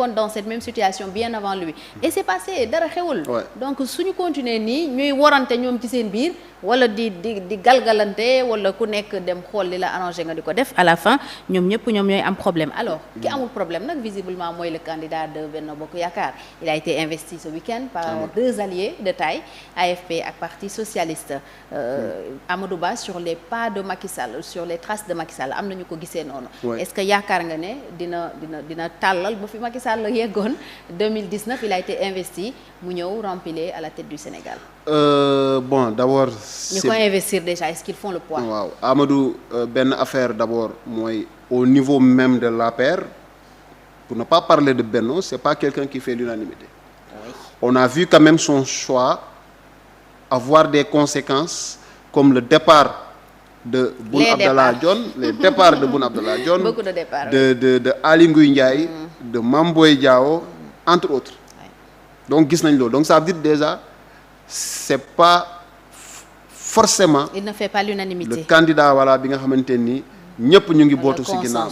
dans cette même situation bien avant lui et c'est passé dara xewul donc suñu continuer nii ñuy warante ñoom ci seen biir wala di galgalante wala ku nekk dem xool li la arrangé nga di ko def à la fin ñoom ñooy am problème alors ki amul problème nag visiblement mooy le candidat de Benno Bokk Yaakaar il a été investi ce week-end par deux alliés de taille AFP ak Parti socialiste Amadou Ba sur les pas de Macky Sall sur les traces de Macky Sall am nañu ko gisee noonu est-ce que yaakaar nga ne dina tàllal ba fi Macky Sall yeggoon 2019 il a été investi mu ñëw remplir à la tête du Sénégal. Bon d'abord. ñu ko investir déjà est-ce qu'ils font le poids. waaw Amadou benn affaire d'abord mooy au niveau même de l'APR pour ne pas parler de Benno c'est pas quelqu'un qui fait l'unanimité. Oui. On a vu quand même son choix avoir des conséquences comme le départ. de Boun Abdallah Dionne les départs de Boun Abdallah Dionne beaucoup de départs de Aly Ngouille Ndiaye de Mame Boye Diao entre autres donc gis nañ loolu donc ça veut dire déjà c'est pas forcément il ne fait pas l'unanimité le candidat voilà bi nga xamante ni ñëpp ñu ngi bootu ci ginnaaw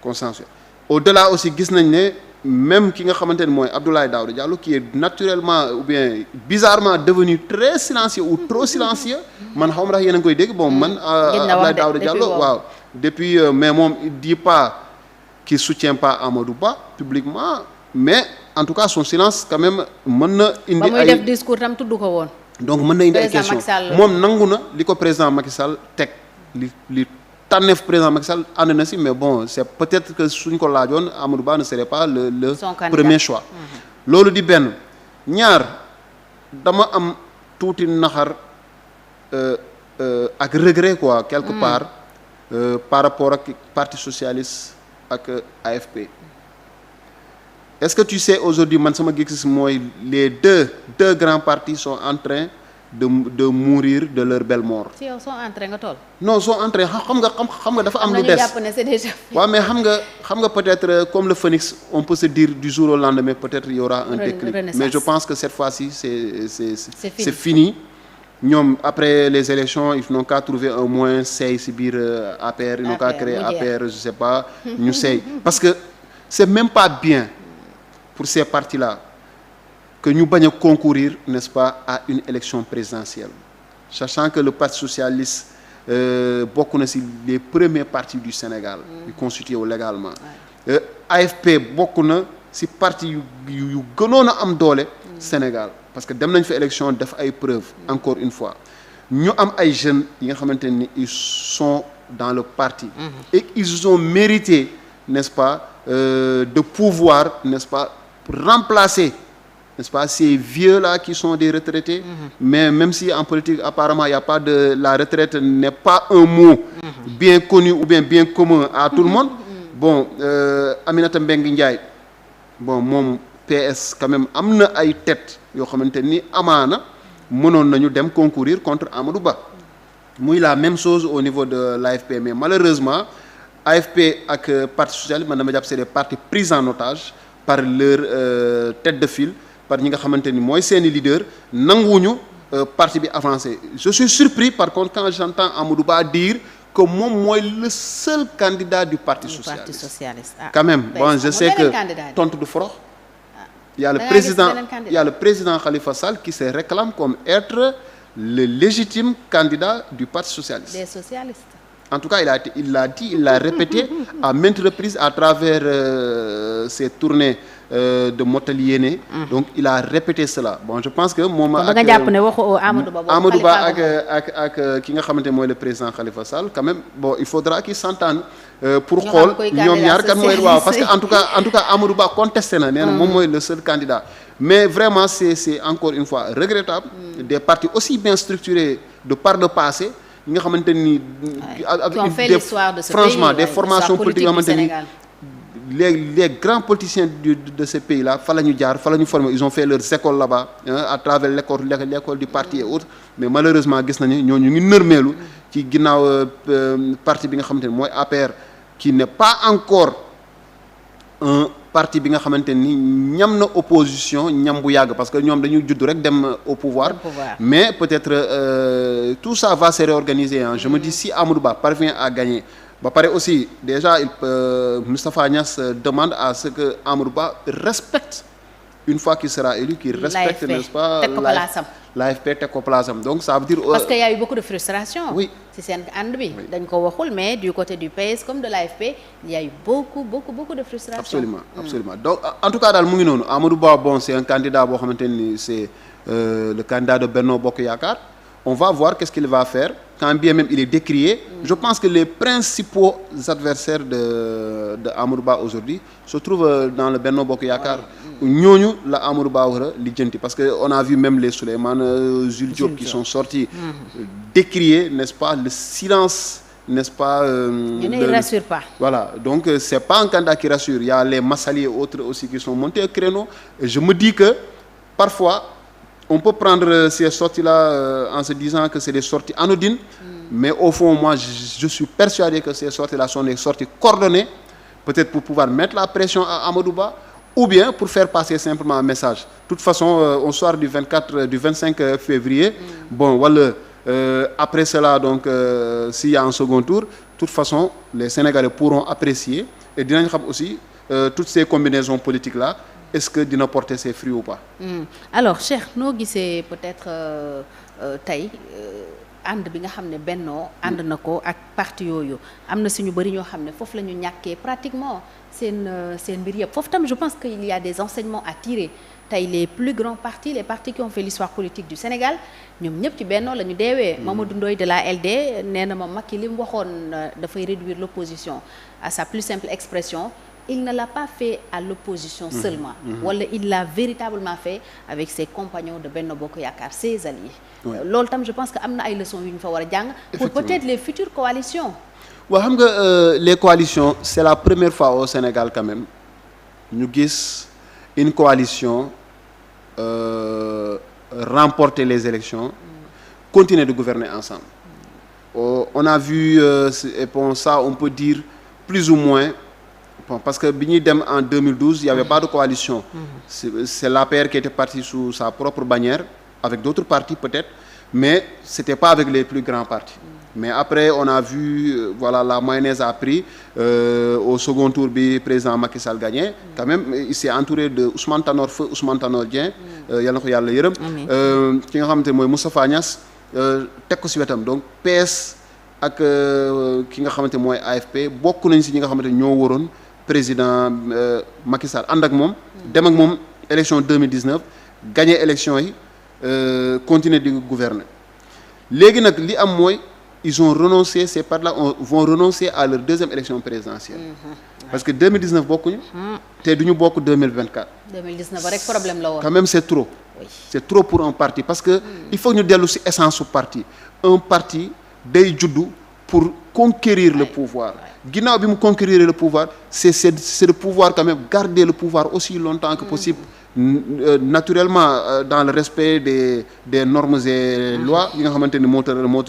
consensuel au-delà aussi gis nañ ne même ki nga xamante ni mooy Abdoulaye Daouda Diallo qui est naturellement ou bien bizarrement devenu très silencieux ou trop silencieux man xaw ma ndax yéen a ngi koy dégg bon man Abdoulaye Daouda Diallo waaw depuis mais moom il dit pas qu'il soutient pas Amadou Ba publiquement mais en tout cas son silence quand même mën na indi ba muy def discours tam tudd ko woon donc mën na indi ay questions moom nangu na li ko président Macky Sall teg li tànneef président Macky Sall ànd na si mais bon c'est peut-être que suñ ko laajoon Amadou Ba ne serait pas le premier choix loolu di benn ñaar dama am tuuti naxar ak regret quoi quelque part par rapport ak Parti socialiste ak AFP est-ce que tu sais aujourd'hui man sama gis mooy les deux grands partis sont en train de mourir de leur belle mort. si yow sont en train nga toll. non sont en train xam nga dafa am lu des. jàpp ne c'est déjà fait. waaw mais xam nga peut-être comme le phénix on peut se dire du jour au lendemain peut-être il y aura un déclic mais je pense que cette fois-ci c'est fini. ñoom après les élections ils n'ont qu'à trouver un moyen sey si biir APR ils n'ont qu'à créer APR je sais pas ñu sey parce que c'est même pas bien pour ces partis-là que ñu bañ a concourir n'est-ce pas à une élection présidentielle sachant que le Parti socialiste bokk na ci les premiers partis du Sénégal yu constitué wu légalement AFP bokk na ci parti yu gënoon a am doole Sénégal parce que dem nañ fa élection def ay preuves encore une fois ñu am ay jeunes yi nga xamante ni ils sont dans le parti et ils ont mérité n'est-ce pas de pouvoir n'est-ce pas remplacer n'est-ce pas ces vieux-là qui sont des retraités mais même si en politique apparemment il y a pas de la retraite n'est pas un mot bien connu ou bien commun à tout le monde bon Aminata Mbengue Ndiaye bon moom PS quand même am na ay tête yoo xamante ni amaana mënoon nañu dem concourir contre Amadou Ba muy la même chose au niveau de l'AFP mais malheureusement AFP ak Parti socialiste man dama jàpp c'est des partis pris en otage par leur tête de file par ñi nga xamante ni mooy seeni leader nanguwuñu parti bi avancé je suis surpris par contre quand j'entends Amadou Ba dire que moom mooy le seul candidat du Parti socialiste quand même bon je sais que tontu du forox il y a le président Khalifa Sall qui se réclame comme être le légitime candidat du Parti socialiste. Des socialistes. En tout cas, il l'a répété à maintes reprises à travers ses tournées de Mottali Yéné. Donc il a répété cela. Bon, je pense que moom ak Amadou Ba ak ki nga xamante mooy le président Khalifa Sall quand même bon il faudra qu'ils s'entendent pour xool ñoom ñaar kan mooy waaw parce que en tout cas Amadou Ba contesté na nee na moom mooy le seul candidat mais vraiment c'est encore une fois regrettable des partis aussi bien structurés de par le passé ñi nga xamante ni franchement des formations politiques nga xamante ni les grands politiciens de ce pays là fa la ñu jaar fa la ñu formé ils ont fait leurs écoles là-bas à travers l'école du parti et autres mais malheureusement gis nañu ñooñu ngi nërmeelu ci ginnaaw parti bi nga xamante ni mooy APR qui n'est pas encore un parti bi nga xamante ni ñam na opposition ñam bu yàgg parce que ñoom dañuy judd rek dem au pouvoir mais peut-être tout ça va se réorganiser je me dis si Amadou Ba parvient à gagner ba pare aussi déjà Moustapha Niasse demande à ce que Amadou Ba respecte une fois qu'il sera élu, qu'il respecte, n'est-ce pas, l'AFP teg ko place am. Donc ça veut dire parce qu'il y a eu beaucoup de frustration. Oui. Si seen ànd bi dañ ko waxul, mais du côté du PS comme de l'AFP il y a eu beaucoup de frustration. Absolument. Donc en tout cas daal mu ngi noonu Amadou Ba, bon c'est un candidat boo xamante ni c'est le candidat de Benno Bokk Yaakaar. On va voir qu'est-ce qu'il va faire, quand bien même il est décrié. Je pense que les principaux adversaires de Amadou Ba aujourd'hui se trouvent dans le Benno Bokk Yaakaar. ñooñu la Amadou Ba war a lijjanti, parce que on a vu même les Souleymane Jules Diop qui sont sortis décrier, n'est-ce pas, le silence, n'est-ce pas, ne rassure pas. Voilà, donc c'est pas un candidat qui rassure. Il y a les Massali et autres aussi qui sont montés au créneau. Et je me dis que parfois on peut prendre ces sorties-là en se disant que c'est des sorties anodines, mais au fond moi je suis persuadé que ces sorties-là sont des sorties coordonnées, peut-être pour pouvoir mettre la pression à Amadou Ba, ou bien pour faire passer simplement un message. De toute façon, au soir du 25 février, bon, voilà, après cela, donc, s'il y a un second tour, de toute façon, les Sénégalais pourront apprécier et dinañ xam aussi toutes ces combinaisons politiques-là, est-ce que dina porter ses fruits ou pas. Alors, Cheikh, noo gisee peut-être tey ànd bi nga xam ne Benno ànd na ko ak parti yooyu am na suñu bëri ñoo xam ne foofu la ñu ñàkkee pratiquement seen mbir yëpp foofu tam je pense qu'il y a des enseignements à tirer. Tey les plus grands partis, les partis qui ont fait l'histoire politique du Sénégal ñoom ñëpp ci Benno la ñu deewee. Mamadou Ndoye de la LD nee na ma Macky li mu waxoon dafay réduire l'opposition à sa plus simple expression. Il ne l'a pas fait à l'opposition seulement. Wala il l'a véritablement fait avec ses compagnons de Benno Bokk Yaakaar, ses alliés. Loolu tam je pense que am na ay leçons yu ñu fa war a jàng pour peut-être les futures coalitions. waaw xam nga les coalitions c'est la première fois au Sénégal quand même ñu gis une coalition remporter les élections, continuer de gouverner ensemble. On a vu et bon ça on peut dire plus ou moins. Bon, parce que bi ñuy dem en 2012 il y avait pas de coalition. C'est l'APR qui était parti sous sa propre bannière avec d'autres partis peut-être, mais c'était pas avec les plus grands partis. Mais après on a vu voilà la mayonnaise a pris au second tour bi président Macky Sall gagné. Quand même il s'est entouré de Ousmane Tanor Feu Ousmane Tanor Dieng. Yal na ko yàlla yërëm. Ki nga xamante ne mooy Moustapha Niasse teg ko ci wetam donc PS ak ki nga xamante mooy AFP bokk nañ ci ñi nga xamante ñoo waroon président Macky Sall ànd ak moom dem ak moom élection 2019 gagné élection yi continuer di gouverner léegi nag li am mooy ils ont renoncé ces partis-là vont renoncer à leur deuxième élection présidentielle parce que 2019 bokkuñu te duñu bokk 2024 2019 rek problème la woon quand même c'est trop c'est trop pour un parti parce que il faut ñu dellu ci essence su parti un parti day juddu pour conquérir le pouvoir ginnaaw bi mu conquérir le pouvoir c'est de pouvoir quand même garder le pouvoir aussi longtemps que possible naturellement dans le respect des normes et lois yi nga xamante ni moo tëral moom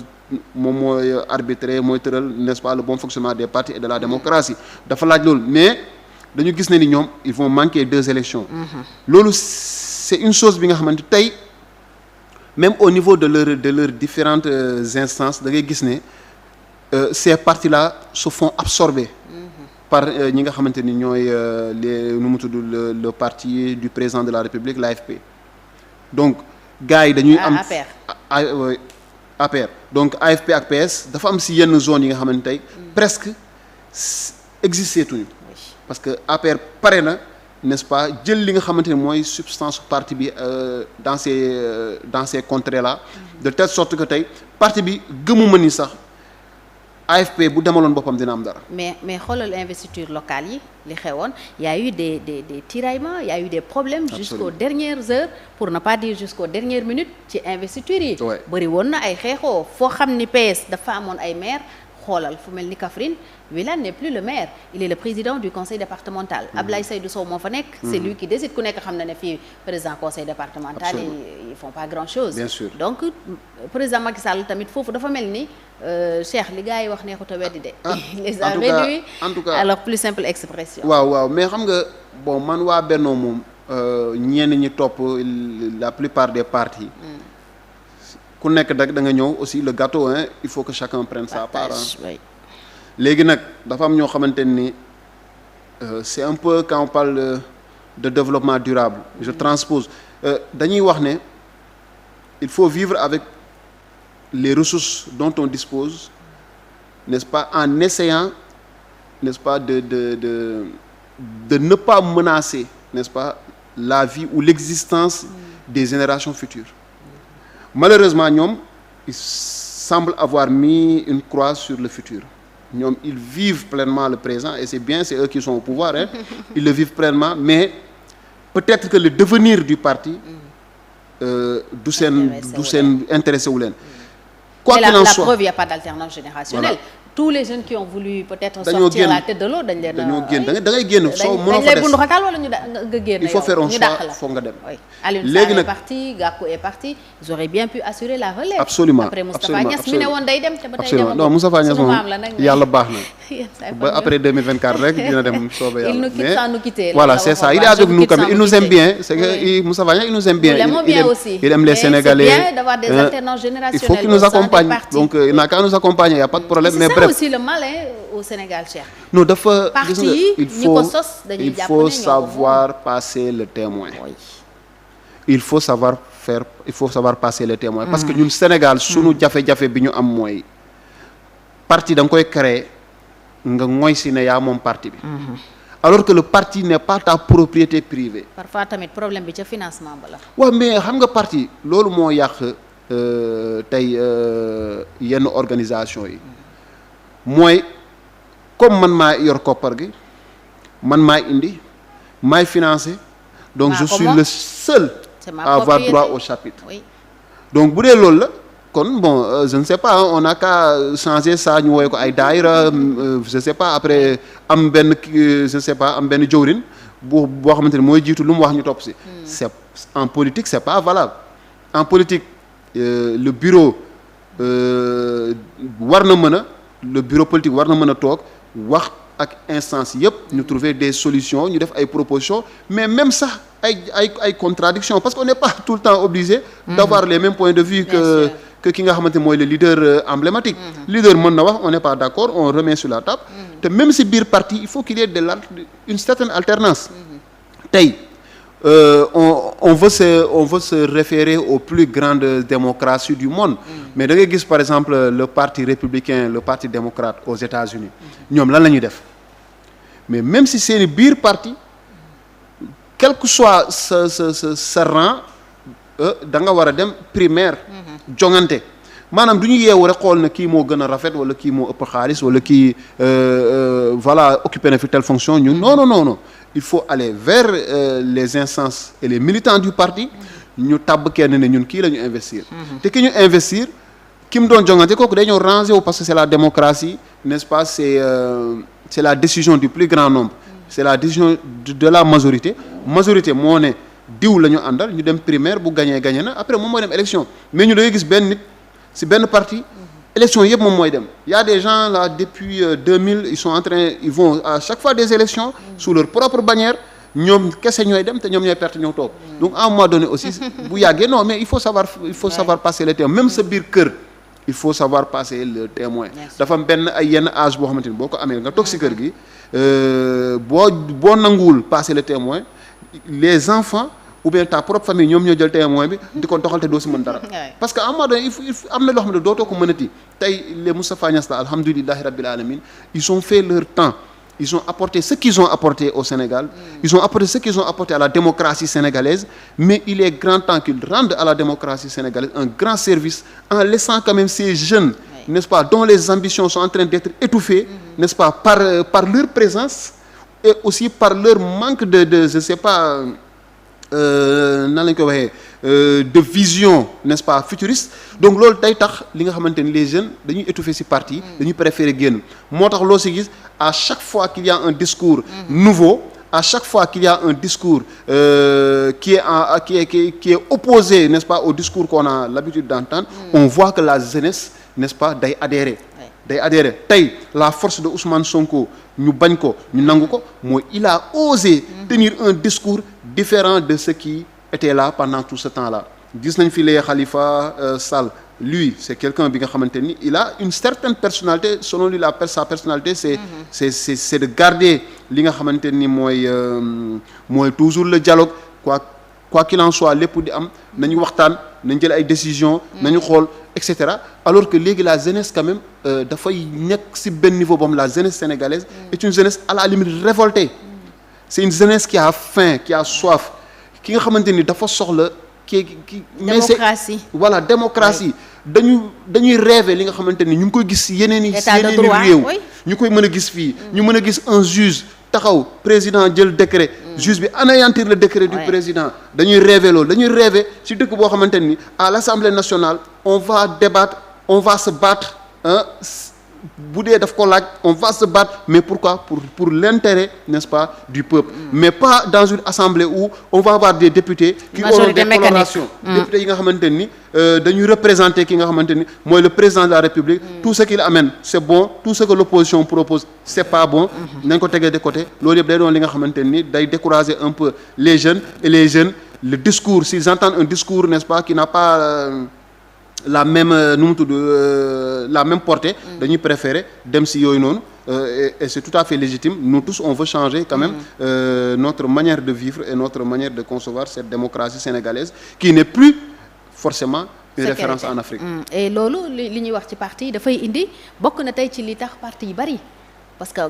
mooy arbitrer mooy tëral n'est-ce pas le bon fonctionnement des partis et de la démocratie dafa laaj loolu mais dañu gis ne ni ñoom ils vont manquer 2 élections loolu c'est une chose bi nga xamante tey même au niveau de leurs différentes instances da ngay gis ne ces partis-là se font absorber par ñi nga xamante ni ñooy nu mu tudd le parti du président de la République l'AFP donc gars yi dañuy am APR donc AFP ak PS dafa am ci yenn zone yi nga xamante tey presque existé tuñu parce que APR pare na n'est-ce pas jël li nga xamante ne mooy substance parti bi dans ces contrées-là de telle sorte que tey parti bi gëmuma ni sax AFP bu demaloon boppam dina am dara. mais xoolal investiture locale yi li xewoon y a eu des tiraillements y a eu des problèmes. Jusqu'aux dernières heures pour ne pas dire jusqu'aux dernières minutes ci investiture yi. bëri woon na ay xeexoo foo xam ni PS dafa amoon ay maire xoolal fu mel ni Kaffrine Wilane n'est plus le maire il est le président du conseil départemental. Ablaye Seydou Sow moo fa nekk. c'est lui qui décide ku nekk xam na ne fii président conseil départemental. ils font pas grand chose. Bien sûr. Donc président Macky Sall tamit foofu dafa mel ni Cheikh li gars yi wax neexut a weddi de. les a réduits en tout cas à leur plus simple expression. waaw mais xam nga bon man waa Benno moom ñenn ñi topp la plupart des partis. ku nekk da nga ñëw aussi le gâteau hein il faut que chacun prenne sa part. léegi nag dafa am ñoo xamante ni c'est un peu quand on parle de développement durable je transpose dañuy wax ne il faut vivre avec les ressources dont on dispose, n'est-ce pas, en essayant, n'est-ce pas, de ne pas menacer, n'est-ce pas, la vie ou l'existence des générations futures. Malheureusement, ñoom ils semblent avoir mis une croix sur le futur. Ñoom ils vivent pleinement le présent et c'est bien, c'est eux qui sont au pouvoir, hein. Ils le vivent pleinement, mais peut-être que le devenir du parti du seen intéressé wu leen. Quoi qu'il en soit, la preuve, il n'y a pas d'alternance générationnelle. Voilà. Tous les jeunes qui ont voulu peut-être sortir la tête de l'eau dañ leen dañoo génn da ngay génn soo mënoo fa des wala nga génn. Il faut faire un choix foog nga dem. Alioune Sarr est parti, Gakou est parti, ils auraient bien pu assurer la relève. Absolument. Après Moustapha Niasse mi ne woon day dem te ba tey demagul. Non Moustapha Niasse moom yàlla baax na. Ba après 2024 rek dina dem soobee yàlla. Il nous quitte sans nous quitter. Voilà, c'est ça. Il est avec nous quand même. Il nous aime bien. C'est que Moustapha Niasse il nous aime bien. Il aime les Sénégalais. C'est bien d'avoir des alternances générationnelles. Il faut qu'il nous accompagne. Donc il n'a qu'à nous accompagner, il n'y a pas de problème. Mais bref. C'est aussi le mal au Sénégal, cher. Non, dafa il faut savoir passer le témoin. Oui. Il faut savoir passer le témoin. Parce que ñun Sénégal sunu jafe-jafe bi ñu am mooy parti da nga koy créer nga mooy si ne yaa moom parti bi. Alors que le parti n'est pas ta propriété privée. Parfois tamit problème bi ca financement ba la. waaw mais xam nga parti loolu moo yàq tey yenn organisation yi mooy comme man maa yor koppar gi man maay indi maay financer donc je suis le seul à avoir droit au chapitre. Oui. Donc bu dee loolu la kon bon je ne sais pas on n'a qu'à changer ça ñu woowee ko ay daayira je ne sais pas après am benn je ne sais pas am benn jawrin boo xamante ne mooy jiitu lu mu wax ñu topp si. C'est en politique c'est pas valable en politique le bureau war na mën a le bureau politique war na mën a toog wax ak instance yëpp ñu trouver des solutions ñu def ay propositions mais même sax ay contradictions parce qu'on n'est pas tout le temps obligé d'avoir les mêmes points de vue que ki nga xamante mooy le leader emblématique. Leader mën na wax on n'est pas d'accord on remet sur la table te même si biir parti il faut qu'il y ait une certaine alternance. Tey on veut se référer aux plus grandes démocraties du monde. Mais da ngay gis par exemple le parti républicain le parti démocrate aux États-Unis ñoom lan la ñuy def mais même si seeni biir parti quel que soit sa rang da nga war a dem primaire jongante maanaam du ñu yeewu rek xool na kii moo gën a rafet wala kii moo ëpp xaalis wala kii voilà occupé na fi telle fonction ñun non il faut aller vers les instances et les militants du parti ñu tabb kenn ne ñun kii la ñu investir te ki ñu investir ki mu doon jongante kooku day ñëw ranger wu parce que c'est la démocratie n'est-ce pas c'est la décision du plus grand nombre c'est la décision de la majorité moo ne diw la ñu àndal ñu dem primaire bu gagné na après moom mooy dem élection mais ñu da ngay gis benn nit ci benn parti élection yëpp moom mooy dem y a des gens là depuis 2000 ils vont à chaque fois des élections sous leur propre bannière ñoom kese ñooy dem te ñoom ñooy perte ñoo toog donc à un moment donné aussi bu yàggee non mais il faut savoir passer le témoin même sa biir kër il faut savoir passer le témoin dafa am benn ay yenn âge boo xamante ni boo ko amee nga toog ci kër gi boo nanguwul passer le témoin les enfants ou bien ta propre famille ñoom ñoo jël témoin bi di ko doxal te doo ci mën dara parce que à un moment donné am na loo xam ne dootoo ko mënati tey les Moustapha Niasse la alhamdulillahi rabbil alamin ils ont fait leur temps ils ont apporté ce qu'ils ont apporté au Sénégal ils ont apporté ce qu'ils ont apporté à la démocratie sénégalaise mais il est grand temps qu'ils rendent à la démocratie sénégalaise un grand service en laissant quand même ces jeunes n'est-ce pas dont les ambitions sont en train d'être étouffées n'est-ce pas par leur présence et aussi par leur manque de je sais pas nan lañ ko waxee de vision n'est-ce pas futuriste donc loolu day tax li nga xamante ni les jeunes dañuy étouffer ci parti dañuy préférer génn moo tax loo ci gis à chaque fois qu'il y a un discours nouveau à chaque fois qu'il y a un discours qui est opposé n'est-ce pas au discours qu'on a l'habitude d'entendre on voit que la jeunesse n'est-ce pas day adhérer tey la force de Ousmane Sonko ñu bañ ko ñu nangu ko mooy il a osé tenir un discours différent de ce qui était là pendant tout ce temps-là gis nañ fi les Khalifa Sall lui c'est quelqu'un bi nga xamante ni il a une certaine personnalité selon lui sa personnalité c'est de garder li nga xamante ni mooy toujours le dialogue quoi qu'il en soit lépp di am nañu waxtaan nañ jël ay décisions nañu xool et cetera alors que léegi la jeunesse quand même dafay nekk ci benn niveau boobu la jeunesse sénégalaise est une jeunesse à la limite révoltée c'est une jeunesse qui a faim qui a soif ki nga xamante ni dafa soxla démocratie voilà démocratie dañuy rêver li nga xamante ni ñu ngi koy gis yeneen i réew ñu koy mën a gis fii ñu mën a gis un juge taxaw président jël décret juge bi anéantir le décret du président dañuy rêver loolu dañuy rêver ci dëkk boo xamante ni à l'Assemblée nationale on va débattre on va se battre bu dee daf ko laaj on va se battre mais pourquoi pour l'intérêt n'est-ce pas du peuple mais pas dans une assemblée où on va avoir des députés qui auront des colorations députés yi nga xamante ni dañuy représenter ki nga xamante ni mooy le président de la République tout ce qu'il amène c'est bon tout ce que l'opposition propose c'est pas bon nañ ko tegee de côté loolu yëpp day doon li nga xamante ni day décourager un peu les jeunes et les jeunes le discours s'ils entendent un discours n'est-ce pas qui n'a pas la même la même portée dañuy préférer dem ci yooyu noonu et c'est tout à fait légitime nous tous on veut changer quand même notre manière de vivre et notre manière de concevoir cette démocratie sénégalaise qui n'est plus forcément une référence en Afrique et loolu li ñuy wax ci parti dafay indi bokk na tey ci li tax parti yi bari parce que